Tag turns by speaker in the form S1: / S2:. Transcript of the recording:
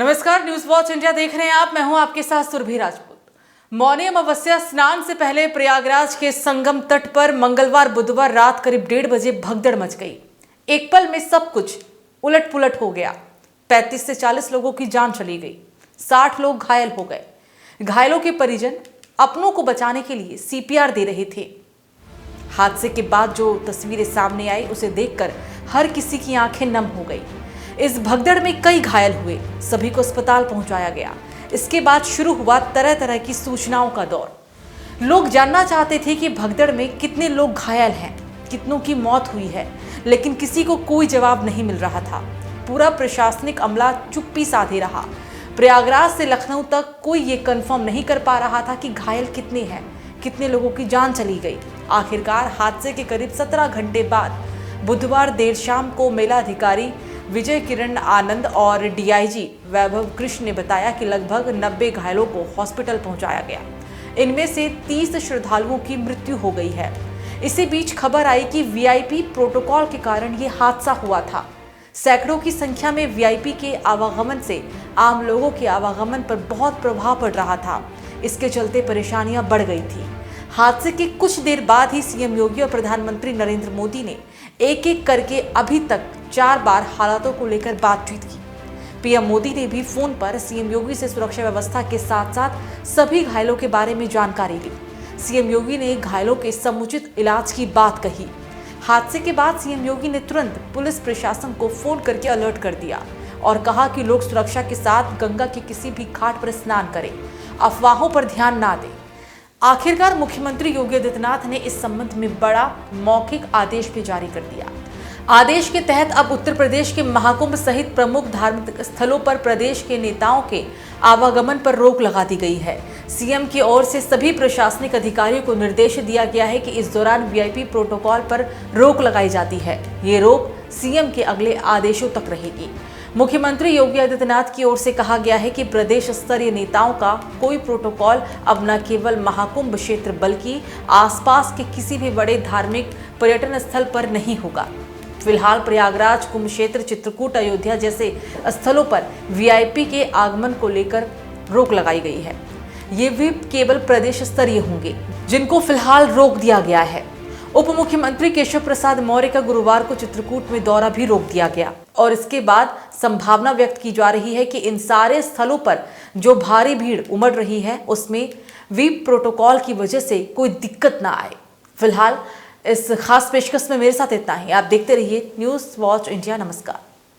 S1: नमस्कार, news watch India देख रहे हैं आप। मैं हूं आपके साथ सुरभि राजपूत। मौनी अमावस्या स्नान से पहले प्रयागराज के संगम तट पर मंगलवार बुधवार रात करीब 1:30 बजे भगदड़ मच गई। एक पल में सब कुछ उलट पुलट हो गया। 35 से 40 लोगों की जान चली गई, 60 लोग घायल हो गए। घायलों के परिजन अपनों को बचाने के लिए सीपीआर दे रहे थे। हादसे के बाद जो तस्वीरें सामने आई उसे देखकर हर किसी की आंखें नम हो गई। इस भगदड़ में कई घायल हुए, सभी को अस्पताल पहुंचाया गया। इसके बाद शुरू हुआ तरह तरह की सूचनाओं का दौर। लोग जानना चाहते थे कि भगदड़ में कितने लोग घायल हैं, कितनों की मौत हुई है, लेकिन किसी को कोई जवाब नहीं मिल रहा था। पूरा प्रशासनिक अमला चुप्पी साधे रहा। प्रयागराज से लखनऊ तक कोई ये कंफर्म नहीं कर पा रहा था कि घायल कितने हैं, कितने लोगों की जान चली गई। आखिरकार हादसे के करीब 17 घंटे बाद बुधवार देर शाम को मेला अधिकारी विजय किरण आनंद और डीआईजी वैभव कृष्ण ने बताया कि लगभग 90 घायलों को हॉस्पिटल पहुंचाया गया। इनमें से 30 श्रद्धालुओं की मृत्यु हो गई है। इसी बीच खबर आई कि वीआईपी प्रोटोकॉल के कारण ये हादसा हुआ था। सैकड़ों की संख्या में वीआईपी के आवागमन से आम लोगों के आवागमन पर बहुत प्रभाव पड़ रहा था। इसके चलते परेशानियां बढ़ गई थी। हादसे के कुछ देर बाद ही सीएम योगी और प्रधानमंत्री नरेंद्र मोदी ने एक एक करके अभी तक 4 बार हालातों को लेकर बातचीत की। पीएम मोदी ने भी फोन पर सीएम योगी से सुरक्षा व्यवस्था के साथ साथ सभी घायलों के बारे में जानकारी ली। सीएम योगी ने घायलों के समुचित इलाज की बात कही। हादसे के बाद सीएम योगी ने तुरंत पुलिस प्रशासन को फोन करके अलर्ट कर दिया और कहा कि लोग सुरक्षा के साथ गंगा के किसी भी घाट पर स्नान करें, अफवाहों पर ध्यान ना दें। आखिरकार मुख्यमंत्री योगी आदित्यनाथ ने इस संबंध में बड़ा मौखिक आदेश भी जारी कर दिया। आदेश के तहत अब उत्तर प्रदेश के महाकुंभ सहित प्रमुख धार्मिक स्थलों पर प्रदेश के नेताओं के आवागमन पर रोक लगा दी गई है। सीएम की ओर से सभी प्रशासनिक अधिकारियों को निर्देश दिया गया है कि इस दौरान वीआईपी प्रोटोकॉल पर रोक लगाई जाती है। ये रोक सीएम के अगले आदेशों तक रहेगी। मुख्यमंत्री योगी आदित्यनाथ की ओर से कहा गया है कि प्रदेश स्तरीय नेताओं का कोई प्रोटोकॉल अब न केवल महाकुंभ क्षेत्र बल्कि आसपास के किसी भी बड़े धार्मिक पर्यटन स्थल पर नहीं होगा। फिलहाल प्रयागराज, कुंभ क्षेत्र, चित्रकूट, अयोध्या जैसे स्थलों पर वीआईपी के आगमन को लेकर रोक लगाई गई है। ये भी केवल प्रदेश स्तरीय होंगे, जिनको फिलहाल रोक दिया गया है। उप मुख्यमंत्री केशव प्रसाद मौर्य का गुरुवार को चित्रकूट में दौरा भी रोक दिया गया और इसके बाद संभावना व्यक्त की जा रही है कि इन सारे स्थलों पर जो भारी भीड़ उमड़ रही है उसमें वीप प्रोटोकॉल की वजह से कोई दिक्कत ना आए। फिलहाल इस खास पेशकश में मेरे साथ इतना ही। आप देखते रहिए न्यूज वॉच इंडिया। नमस्कार।